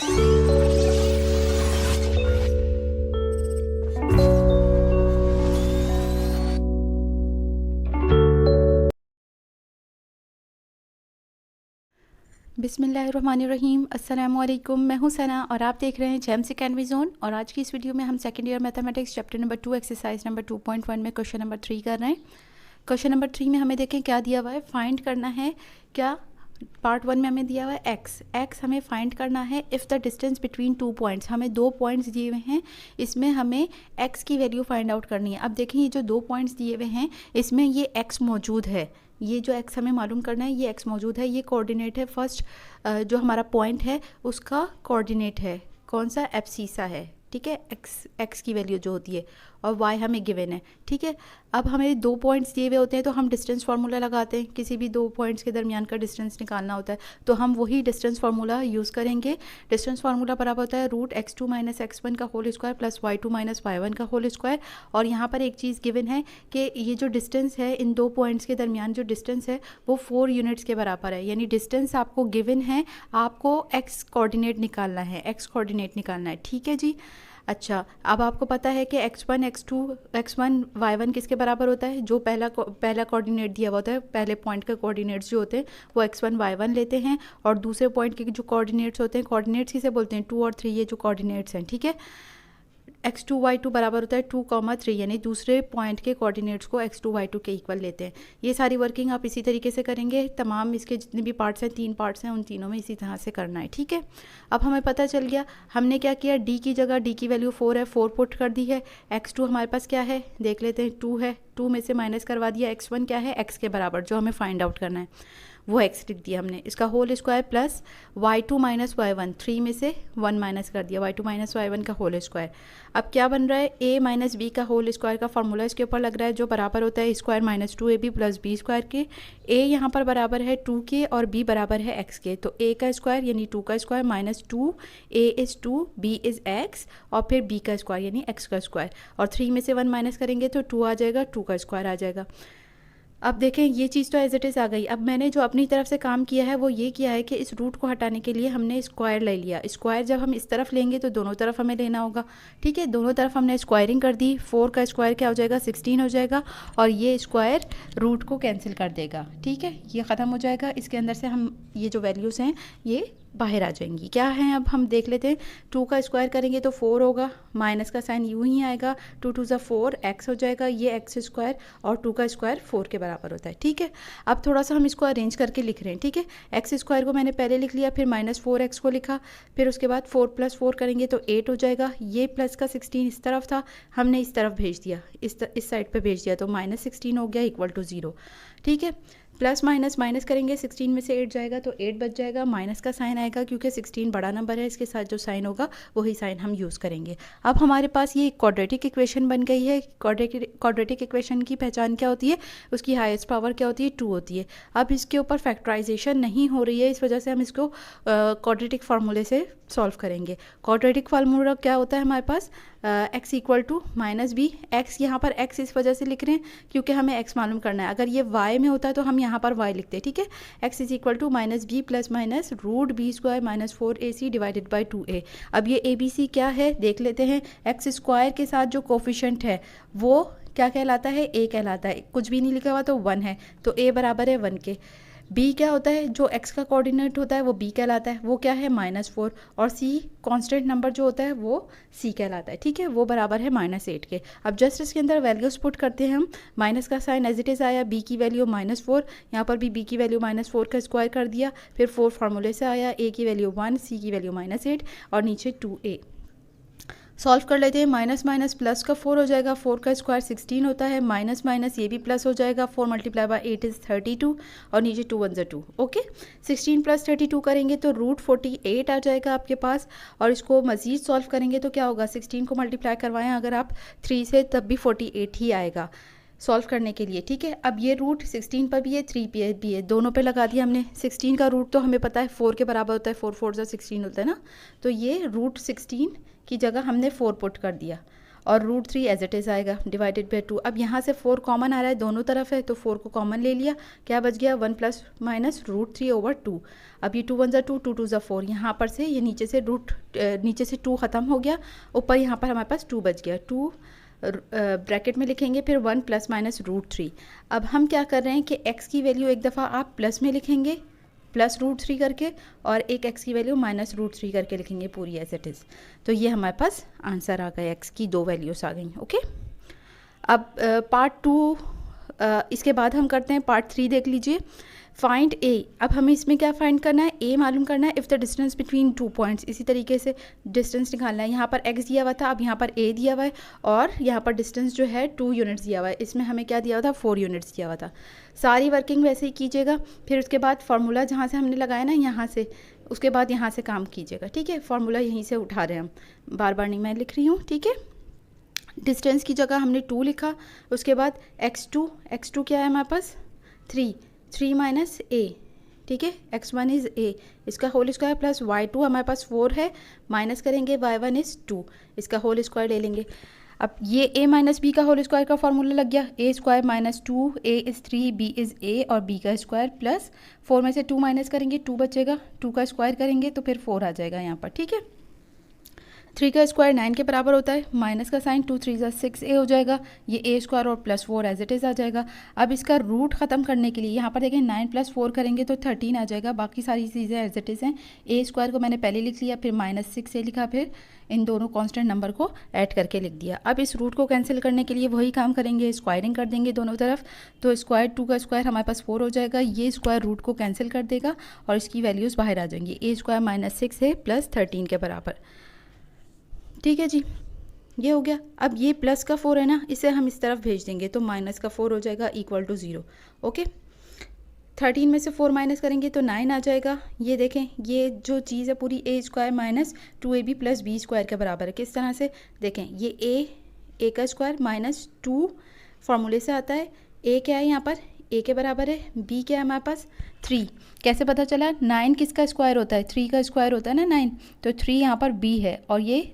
बिस्मिल्लाहिर्रहमानिर्रहीम। अस्सलाम वालेकुम। मैं हूं सना और आप देख रहे हैं जेम्स एकेडमी ज़ोन। और आज की इस वीडियो में हम second year mathematics chapter number 2 exercise number 2.1 में क्वेश्चन नंबर 3 कर रहे हैं। क्वेश्चन नंबर 3 में हमें देखें क्या दिया हुआ है, फाइंड करना है। क्या पार्ट 1 में हमें दिया हुआ है एक्स हमें फाइंड करना है if the distance between 2 points. हमें 2 पॉइंट्स दिए हुए हैं, इसमें हमें एक्स की वैल्यू फाइंड आउट करनी है। अब देखें ये जो 2 पॉइंट्स दिए हुए हैं इसमें ये एक्स मौजूद है, ये जो एक्स हमें मालूम करना है ये एक्स मौजूद है, ये कोऑर्डिनेट है। फर्स्ट जो हमारा पॉइंट है उसका कोऑर्डिनेट है कौन सा, एब्सिसा है, ठीक है। एक्स की वैल्यू जो होती है और वाई हमें गिवन है, ठीक है। अब हमें 2 पॉइंट्स दिए हुए होते हैं तो हम डिस्टेंस फार्मूला लगाते हैं, किसी भी 2 पॉइंट्स के दरमियान का डिस्टेंस निकालना होता है तो हम वही डिस्टेंस फार्मूला यूज़ करेंगे। डिस्टेंस फार्मूला बराबर होता है √x2 - x1 का whole square plus y2 - y1 का होल स्क्वायर। और यहाँ पर एक चीज़ गिवन है कि ये जो डिस्टेंस है इन 2 पॉइंट्स के दरमियान जो डिस्टेंस है वो 4 यूनिट्स के बराबर है, यानी डिस्टेंस आपको गिवन है, आपको एक्स कोऑर्डिनेट निकालना है, ठीक है जी। अच्छा, अब आपको पता है कि x1 x2 x1 y1 किसके बराबर होता है, जो पहला कोऑर्डिनेट दिया हुआ होता है, पहले पॉइंट के कोऑर्डिनेट्स जो होते हैं वो x1 y1 लेते हैं और दूसरे पॉइंट के जो कोऑर्डिनेट्स होते हैं, कोऑर्डिनेट्स किसे बोलते हैं, 2 और 3, ये जो कोऑर्डिनेट्स हैं, ठीक है। x2 y2 बराबर होता है 2, 3, यानी दूसरे पॉइंट के कोऑर्डिनेट्स को x2 y2 के इक्वल लेते हैं। ये सारी वर्किंग आप इसी तरीके से करेंगे, तमाम इसके जितने भी पार्ट्स हैं, 3 पार्ट्स हैं, उन तीनों में इसी तरह से करना है, ठीक है। अब हमें पता चल गया, हमने क्या किया, d की जगह d की वैल्यू 4 है, 4 पुट कर दी है। x2 हमारे पास क्या है देख लेते हैं, 2 है, 2 में से माइनस करवा दिया। x1 क्या है, x के बराबर जो हमें फाइंड आउट करना है वो x लिख दिया हमने, इसका whole square plus y2 - y1, 3 में से 1 माइनस कर दिया, y2 - y1 का होल स्क्वायर। अब क्या बन रहा है, a - b का होल स्क्वायर का फार्मूला इसके ऊपर लग रहा है जो बराबर होता है square minus 2ab plus b square के। a यहाँ पर बराबर है 2 के और b बराबर है x के, तो a का स्क्वायर यानी 2 का square minus 2, a is 2, b is x और फिर b का स्क्वायर यानी x का स्क्वायर, और 3 में से 1 माइनस करेंगे तो 2 आ जाएगा, 2 का स्क्वायर आ जाएगा। अब देखें ये चीज़ तो एज इट इज़ आ गई। अब मैंने जो अपनी तरफ से काम किया है वो ये किया है कि इस रूट को हटाने के लिए हमने स्क्वायर ले लिया। स्क्वायर जब हम इस तरफ लेंगे तो दोनों तरफ हमें लेना होगा, ठीक है। दोनों तरफ हमने स्क्वायरिंग कर दी, 4 का स्क्वायर क्या हो जाएगा, 16 हो जाएगा और ये स्क्वायर रूट को कैंसिल कर देगा, ठीक है, ये ख़त्म हो जाएगा। इसके अंदर से हम ये जो वैल्यूज़ हैं ये बाहर आ जाएंगी। क्या है अब हम देख लेते हैं, 2 का स्क्वायर करेंगे तो 4 होगा, माइनस का साइन यूँ ही आएगा, 2 2 ज़ा 4, x हो जाएगा, ये x स्क्वायर और 2 का स्क्वायर 4 के बराबर होता है, ठीक है। अब थोड़ा सा हम इसको अरेंज करके लिख रहे हैं, ठीक है। x स्क्वायर को मैंने पहले लिख लिया, फिर -4x को लिखा, फिर उसके बाद 4 + 4 करेंगे तो 8 हो जाएगा। ये प्लस का 16 इस तरफ था, हमने इस तरफ भेज दिया, इस साइड पर भेज दिया तो -16 हो गया इक्वल टू 0, ठीक है। प्लस माइनस माइनस करेंगे, 16 में से 8 जाएगा तो 8 बच जाएगा, माइनस का साइन आएगा क्योंकि 16 बड़ा नंबर है, इसके साथ जो साइन होगा वही साइन हम यूज़ करेंगे। अब हमारे पास ये क्वाड्रेटिक इक्वेशन बन गई है। क्वाड्रेटिक इक्वेशन की पहचान क्या होती है, उसकी हाईएस्ट पावर क्या होती है, 2 होती है। अब इसके ऊपर फैक्टराइजेशन नहीं हो रही है, इस वजह से हम इसको क्वाड्रेटिक फार्मूले से सॉल्व करेंगे। क्वाड्रेटिक फार्मूला क्या होता है हमारे पास, x equal to -b। x यहाँ पर x इस वजह से लिख रहे हैं क्योंकि हमें x मालूम करना है, अगर ये y में होता है तो हम यहाँ पर y लिखते हैं, ठीक है। x is equal to -b plus minus √b² - 4ac divided by 2a। अब ये abc क्या है देख लेते हैं, x स्क्वायर के साथ जो कोफिशेंट है वो क्या कहलाता है, a कहलाता है, कुछ भी नहीं लिखा हुआ तो 1 है, तो a बराबर है 1 के। b क्या होता है, जो x का कोऑर्डिनेट होता है वो b कहलाता है, वो क्या है -4, और c कांस्टेंट नंबर जो होता है वो c कहलाता है, ठीक है, वो बराबर है -8 के। अब जस्ट इसके अंदर वैल्यूज पुट करते हैं हम, माइनस का साइन एज इट इज़ आया, b की वैल्यू -4, यहाँ पर भी b की वैल्यू -4 का स्क्वायर कर दिया, फिर 4 फार्मूले से आया, a की वैल्यू 1, c की वैल्यू -8 और नीचे 2a। सॉल्व कर लेते हैं, माइनस माइनस प्लस का 4 हो जाएगा, 4 का स्क्वायर 16 होता है, माइनस माइनस ये भी प्लस हो जाएगा, 4 × 8 इज़ 32 और नीचे 2 1 ज़ा 2, ओके। 16 + 32 करेंगे तो √48 आ जाएगा आपके पास, और इसको मज़ीद सॉल्व करेंगे तो क्या होगा, 16 को मल्टीप्लाई करवाएं अगर आप 3 से तब भी 48 ही आएगा सॉल्व करने के लिए, ठीक है। अब ये रूट 16 पर भी है, 3 पे भी है, दोनों पे लगा दिया हमने। 16 का रूट तो हमें पता है 4 के बराबर होता है, 4 4 ज़ा 16 होता है ना, तो ये √16 की जगह हमने 4 पुट कर दिया और √3 एज इट इज़ आएगा डिवाइडेड बाई 2। अब यहाँ से 4 कॉमन आ रहा है, दोनों तरफ है, तो 4 को कॉमन ले लिया, क्या बच गया 1 + -√3/2। अब ये 2 1 = 2, 2 2 = 4, यहाँ पर से ये नीचे से 2 ख़त्म हो गया, ऊपर यहाँ पर हमारे पास 2 बच गया, 2 ब्रैकेट में लिखेंगे, फिर 1 + -√3। अब हम क्या कर रहे हैं कि x की वैल्यू एक दफ़ा आप प्लस में लिखेंगे +√3 करके, और एक x की वैल्यू -√3 करके लिखेंगे पूरी एज इट इज़। तो ये हमारे पास आंसर आ गया, x की 2 वैल्यूज़ आ गई। ओके, अब पार्ट 2 इसके बाद हम करते हैं पार्ट 3। देख लीजिए, फाइंड ए। अब हमें इसमें क्या फाइंड करना है, ए मालूम करना है if the distance between 2 points. इसी तरीके से डिस्टेंस निकालना है। यहाँ पर x दिया हुआ था, अब यहाँ पर a दिया हुआ है, और यहाँ पर डिस्टेंस जो है 2 यूनिट्स दिया हुआ है, इसमें हमें क्या दिया हुआ था 4 यूनिट्स दिया हुआ था। सारी वर्किंग वैसे ही कीजिएगा, फिर उसके बाद फार्मूला जहाँ से हमने लगाया ना यहाँ से, उसके बाद यहाँ से काम कीजिएगा, ठीक है। फार्मूला यहीं से उठा रहे हैं हम, बार बार नहीं मैं लिख रही हूँ, ठीक है। डिस्टेंस की जगह हमने 2 लिखा, उसके बाद x2 क्या है हमारे पास 3 - a, ठीक है। x1 इज़ a, इसका होल स्क्वायर प्लस y2 हमारे पास 4 है, माइनस करेंगे y1 इज़ 2, इसका होल स्क्वायर ले लेंगे। अब ये a - b का होल स्क्वायर का फॉर्मूला लग गया, a² - 2, a is 3, b is a, और b का स्क्वायर प्लस 4 में से 2 माइनस करेंगे, 2 बचेगा, 2 का स्क्वायर करेंगे तो फिर 4 आ जाएगा यहाँ पर, ठीक है। 3 का स्क्वायर 9 के बराबर होता है, माइनस का साइन 2 3 = 6a हो जाएगा, ये a² और +4 एज इट इज़ आ जाएगा। अब इसका रूट ख़त्म करने के लिए यहाँ पर देखें 9 + 4 करेंगे तो 13 आ जाएगा, बाकी सारी चीज़ें एज इट इज़ हैं। a² को मैंने पहले लिख लिया, फिर -6a लिखा, फिर इन दोनों कांस्टेंट नंबर को ऐड करके लिख दिया। अब इस रूट को कैंसिल करने के लिए वही काम करेंगे, स्क्वायरिंग कर देंगे दोनों तरफ, तो स्क्वायर 2 का स्क्वायर हमारे पास 4 हो जाएगा, ये स्क्वायर रूट को कैंसिल कर देगा और इसकी वैल्यूज़ बाहर आ जाएंगी। a² -6a + 13 के बराबर, ठीक है जी, ये हो गया। अब ये प्लस का 4 है ना, इसे हम इस तरफ भेज देंगे तो माइनस का 4 हो जाएगा = 0। ओके, 13 में से 4 माइनस करेंगे तो 9 आ जाएगा। ये देखें, ये जो चीज़ है पूरी a² - 2ab + b² के बराबर है। किस तरह से देखें, ये a का स्क्वायर -2 फार्मूले से आता है, a क्या है यहाँ पर a के बराबर है, b क्या है हमारे पास 3। कैसे पता चला, 9 किसका स्क्वायर होता है, 3 का स्क्वायर होता है ना 9, तो 3 यहाँ पर b है, और ये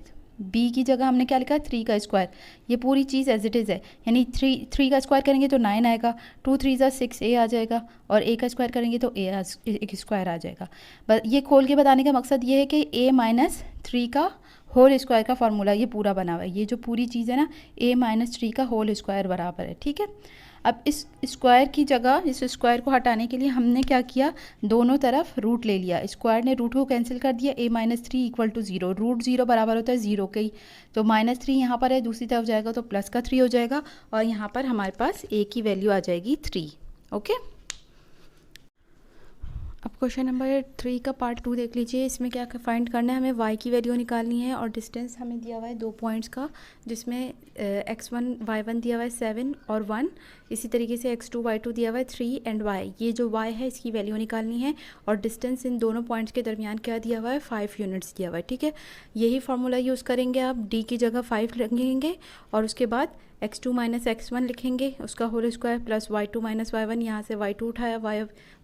b की जगह हमने क्या लिखा है 3 का स्क्वायर। ये पूरी चीज़ एज इट इज़ है, यानी 3 का स्क्वायर करेंगे तो 9 आएगा, 2 3 = 6a आ जाएगा, और a का स्क्वायर करेंगे तो a स्क्वायर आ जाएगा। बस ये खोल के बताने का मकसद ये है कि a - 3 का होल स्क्वायर का फार्मूला ये पूरा बना हुआ है। ये जो पूरी चीज़ है ना, a - 3 का होल स्क्वायर बराबर है, ठीक है। अब इस स्क्वायर की जगह, इस स्क्वायर को हटाने के लिए हमने क्या किया, दोनों तरफ रूट ले लिया, स्क्वायर ने रूट को कैंसिल कर दिया, a - 3 = 0, √0 बराबर होता है 0 के ही, तो -3 यहाँ पर है, दूसरी तरफ जाएगा तो प्लस का 3 हो जाएगा, और यहाँ पर हमारे पास a की वैल्यू आ जाएगी 3। ओके, अब क्वेश्चन नंबर 3 का पार्ट 2 देख लीजिए। इसमें क्या फाइंड करना है, हमें y की वैल्यू निकालनी है, और डिस्टेंस हमें दिया हुआ है 2 पॉइंट्स का, जिसमें x1 y1 दिया हुआ है 7 और 1, इसी तरीके से x2 y2 दिया हुआ है 3 एंड y। ये जो y है इसकी वैल्यू निकालनी है, और डिस्टेंस इन दोनों पॉइंट्स के दरमियान क्या दिया हुआ है 5 यूनिट्स दिया हुआ है, ठीक है। यही फार्मूला यूज़ करेंगे, आप d की जगह 5 लिखेंगे, और उसके बाद x2 - x1 लिखेंगे, उसका whole square plus y2 - y1, यहाँ से y2 उठाया,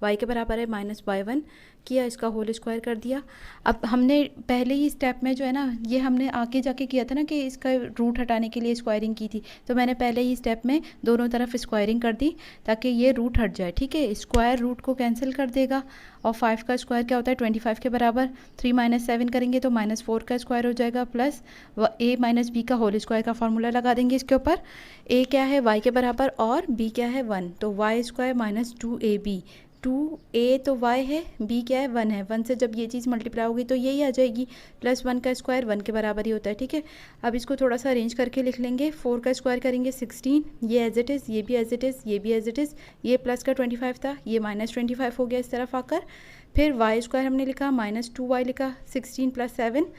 y के बराबर है -y1 किया, इसका होल स्क्वायर कर दिया। अब हमने पहले ही स्टेप में जो है ना, ये हमने आगे जाके किया था ना कि इसका रूट हटाने के लिए स्क्वायरिंग की थी, तो मैंने पहले ही स्टेप में दोनों तरफ स्क्वायरिंग कर दी ताकि ये रूट हट जाए, ठीक है। स्क्वायर रूट को कैंसिल कर देगा, और 5 का स्क्वायर क्या होता है 25 के बराबर, 3 - 7 करेंगे तो -4 का स्क्वायर हो जाएगा, प्लस a - b का होल स्क्वायर का फार्मूला लगा देंगे इसके ऊपर। a क्या है y के बराबर, और b क्या है 1, तो y² - 2ab, 2a तो y है, b क्या है 1 है, 1 से जब ये चीज़ मल्टीप्लाई होगी तो यही आ जाएगी, प्लस 1 का स्क्वायर 1 के बराबर ही होता है, ठीक है। अब इसको थोड़ा सा अरेंज करके लिख लेंगे, 4 का स्क्वायर करेंगे 16, ये एज इट इज़, ये भी एज इट इज़, ये भी एज इट इज़, ये प्लस का 25 था, ये -25 हो गया इस तरफ आकर, फिर y² हमने लिखा -2y लिखा, 16 + 7,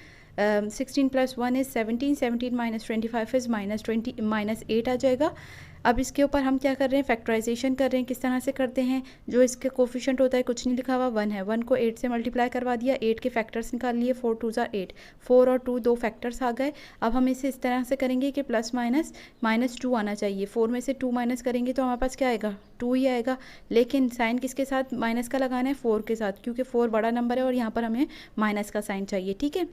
16 + 1 इज़ 17, 17 - 25 इज़ -8 आ जाएगा। अब इसके ऊपर हम क्या कर रहे हैं, फैक्टराइजेशन कर रहे हैं। किस तरह से करते हैं, जो इसके कोफिशिएंट होता है कुछ नहीं लिखा हुआ, 1 है, 1 को 8 से मल्टीप्लाई करवा दिया, 8 के फैक्टर्स निकाल लिए, 4 2 = 8, 4 और 2 दो फैक्टर्स आ गए। अब हम इसे इस तरह से करेंगे कि प्लस माइनस -2 आना चाहिए, 4 में से 2 माइनस करेंगे तो हमारे पास क्या आएगा 2 ही आएगा, लेकिन साइन किसके साथ माइनस का लगाना है 4 के साथ, क्योंकि 4 बड़ा नंबर है और यहाँ पर हमें माइनस का साइन चाहिए, ठीक है।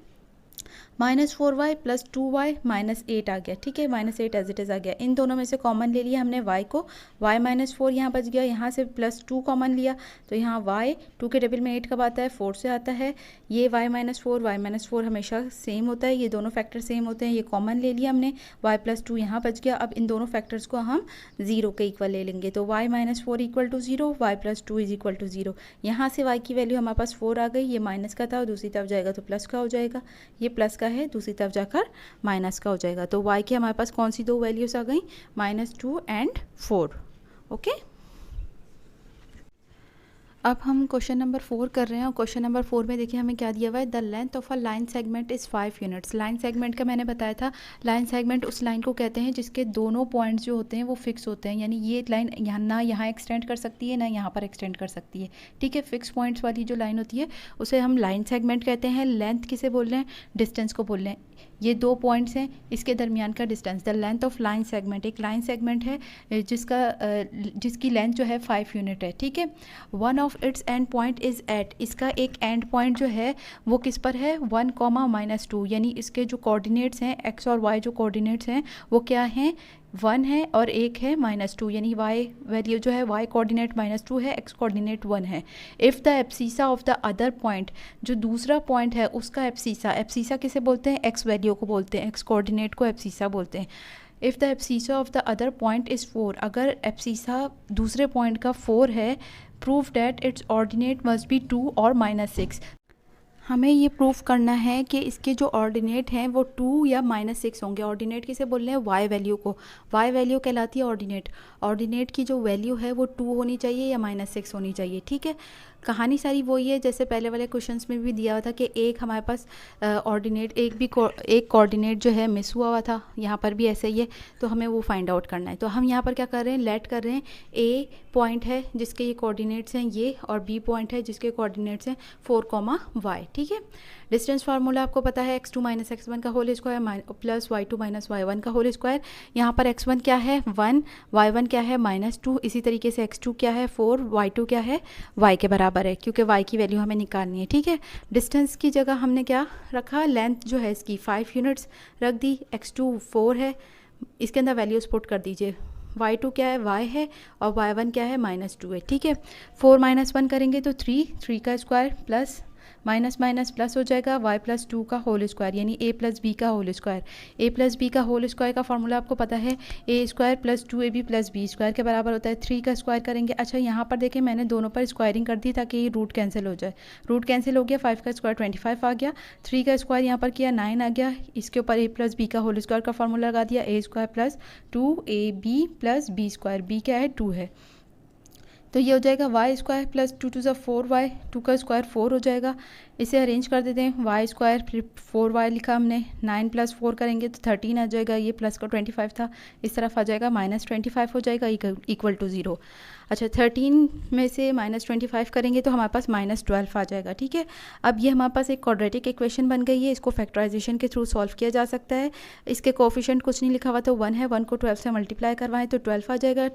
-4y प्लस 2y -8 आ गया, ठीक है, -8 एज इट इज़ आ गया। इन दोनों में से कॉमन ले लिया हमने y को, y -4 यहाँ बच गया, यहाँ से +2 कॉमन लिया तो यहाँ y 2 के टेबल में 8 कब आता है, 4 से आता है। ये y -4 हमेशा सेम होता है, ये दोनों फैक्टर सेम होते हैं, ये कॉमन ले लिया हमने, y +2 यहाँ बच गया। अब इन दोनों फैक्टर्स को हम 0 के इक्वल ले लेंगे तो y -4 equal to 0, y +2 is equal to 0। यहाँ से y की वैल्यू हमारे पास 4 आ गई, ये माइनस का था और दूसरी तरफ जाएगा तो प्लस का हो जाएगा, ये प्लस का है दूसरी तरफ जाकर माइनस का हो जाएगा। तो y की हमारे पास कौन सी दो वैल्यूज़ आ गई, -2 एंड 4। ओके, अब हम क्वेश्चन नंबर 4 कर रहे हैं और क्वेश्चन नंबर 4 में देखिए हमें क्या दिया हुआ है, the length of a line segment is 5 units. Line segment का मैंने बताया था, लाइन सेगमेंट उस लाइन को कहते हैं जिसके दोनों पॉइंट्स जो होते हैं वो फिक्स होते हैं, यानी ये लाइन यहाँ ना यहाँ एक्सटेंड कर सकती है ना यहाँ पर एक्सटेंड कर सकती है, ठीक है। फिक्स पॉइंट्स वाली जो लाइन होती है उसे हम लाइन सेगमेंट कहते हैं। लेंथ किसे बोल रहे हैं, डिस्टेंस को बोल रहे हैं। ये दो पॉइंट्स हैं, इसके दरमियान का distance, the length of line segment. एक लाइन सेगमेंट है जिसकी लेंथ जो है 5 यूनिट है, ठीक है। One of its end point is at, इसका एक एंड पॉइंट जो है वो किस पर है, 1, -2, यानी इसके जो कोऑर्डिनेट्स हैं x और y जो कोऑर्डिनेट्स हैं वो क्या हैं, 1 है और एक है -2, यानी y वैल्यू जो है y कोऑर्डिनेट -2 है, x कोऑर्डिनेट 1 है। If the abscissa of the other point, जो दूसरा पॉइंट है उसका एब्सीसा किसे बोलते हैं, x वैल्यू को बोलते हैं, x कोऑर्डिनेट को एब्सीसा बोलते हैं। If the abscissa of the other point is 4, अगर एब्सीसा दूसरे पॉइंट का 4 है, prove that it's ordinate must be 2 और -6। हमें ये प्रूफ करना है कि इसके जो ऑर्डिनेट हैं वो 2 या -6 होंगे। ऑर्डिनेट किसे बोल रहे हैं, y वैल्यू को, y वैल्यू कहलाती है ऑर्डिनेट। ऑर्डिनेट की जो वैल्यू है वो 2 होनी चाहिए या -6 होनी चाहिए, ठीक है। कहानी सारी वही है जैसे पहले वाले क्वेश्चंस में भी दिया हुआ था कि एक हमारे पास ऑर्डिनेट एक कोऑर्डिनेट जो है मिस हुआ था, यहाँ पर भी ऐसे ही है, तो हमें वो फाइंड आउट करना है। तो हम यहाँ पर क्या कर रहे हैं, लेट कर रहे हैं, ए पॉइंट है जिसके ये कोऑर्डिनेट्स हैं ये, और बी पॉइंट है जिसके कोऑर्डिनेट्स हैं 4, y, ठीक है। डिस्टेंस फार्मूला आपको पता है, x2 - x1 का whole square plus y2 - y1 का होल स्क्वायर। यहाँ पर x1 क्या है 1, y1 क्या है -2, इसी तरीके से x2 क्या है 4, y2 क्या है y के बराबर है, क्योंकि y की वैल्यू हमें निकालनी है, ठीक है। डिस्टेंस की जगह हमने क्या रखा, लेंथ जो है इसकी 5 यूनिट्स रख दी, x2 4 है, इसके अंदर वैल्यूज पुट कर दीजिए, y2 क्या है y है और y1 क्या है -2 है, ठीक है। 4 - 1 करेंगे तो 3 का square plus minus minus plus हो जाएगा, y +2 का होल स्क्वायर, यानी a + b का होल स्क्वायर। a + b का होल स्क्वायर का फॉर्मूला आपको पता है, a² + 2ab + b² के बराबर होता है। 3 का स्क्वायर करेंगे, अच्छा यहाँ पर देखें मैंने दोनों पर स्क्वायरिंग कर दी ताकि ये रूट कैंसिल हो जाए। रूट कैंसिल हो गया, 5 का स्क्वायर 25 आ गया, 3 का स्क्वायर यहाँ पर किया 9 आ गया, इसके ऊपर a + b का होल स्क्वायर का फॉर्मूला लगा दिया, a² + 2ab + b², b क्या है 2 है, तो ये हो जाएगा y² + 2 × 4y, 2 का स्क्वायर 4 हो जाएगा। इसे अरेंज कर देते हैं, y² फिर 4y लिखा हमने, 9 + 4 करेंगे तो 13 आ जाएगा, ये प्लस का 25 था, इस तरफ आ जाएगा -25 हो जाएगा इक्वल टू 0। अच्छा 13 में से -25 करेंगे तो हमारे पास -12 आ जाएगा, ठीक है। अब ये हमारे पास एक क्वाड्रेटिक इक्वेशन बन गई है, इसको फैक्टराइजेशन के थ्रू सॉल्व किया जा सकता है। इसके कोफिशिएंट कुछ नहीं लिखा हुआ तो 1 है, 1 को 12 से मल्टीप्लाई करवाएं तो 12 आ जाएगा।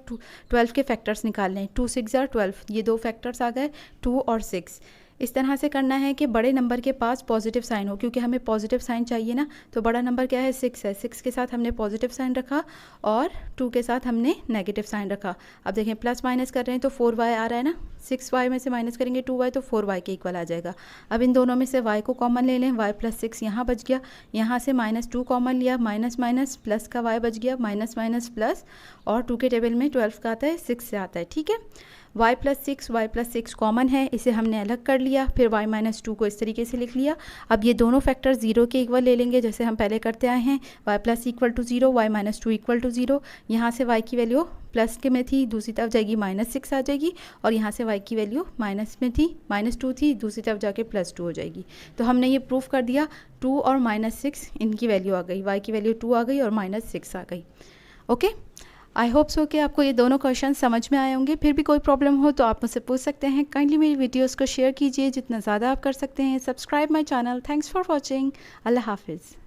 12 के फैक्टर्स निकाल लें, 2 6 = 12, ये दो फैक्टर्स आ गए 2 और 6। इस तरह से करना है कि बड़े नंबर के पास पॉजिटिव साइन हो, क्योंकि हमें पॉजिटिव साइन चाहिए ना, तो बड़ा नंबर क्या है 6 है, 6 के साथ हमने पॉजिटिव साइन रखा और 2 के साथ हमने नेगेटिव साइन रखा। अब देखें प्लस माइनस कर रहे हैं तो 4y आ रहा है ना, 6y में से माइनस करेंगे 2y तो 4y के इक्वल आ जाएगा। अब इन दोनों में से y को कॉमन ले लें, y + 6 यहाँ बच गया, यहाँ से -2 कॉमन लिया, माइनस माइनस प्लस का y बच गया, माइनस माइनस प्लस, और 2 के टेबल में 12 का आता है 6 से आता है, ठीक है। y + 6 कॉमन है, इसे हमने अलग कर लिया, फिर y - 2 को इस तरीके से लिख लिया। अब ये दोनों फैक्टर 0 के इक्वल ले लेंगे जैसे हम पहले करते आए हैं, y + = 0, y - 2 = 0। यहाँ से y की वैल्यू प्लस के में थी, दूसरी तरफ जाएगी -6 आ जाएगी, और यहाँ से y की वैल्यू माइनस में थी, -2 थी, दूसरी तरफ जाके +2 हो जाएगी। तो हमने ये प्रूफ कर दिया, 2 और -6 इनकी वैल्यू आ गई, y की वैल्यू 2 आ गई और -6 आ गई। ओके, आई होप सो कि आपको ये दोनों क्वेश्चन समझ में आए होंगे। फिर भी कोई प्रॉब्लम हो तो आप मुझसे पूछ सकते हैं। काइंडली मेरी वीडियोस को शेयर कीजिए जितना ज़्यादा आप कर सकते हैं। Subscribe my channel. Thanks for watching. अल्लाह हाफिज़।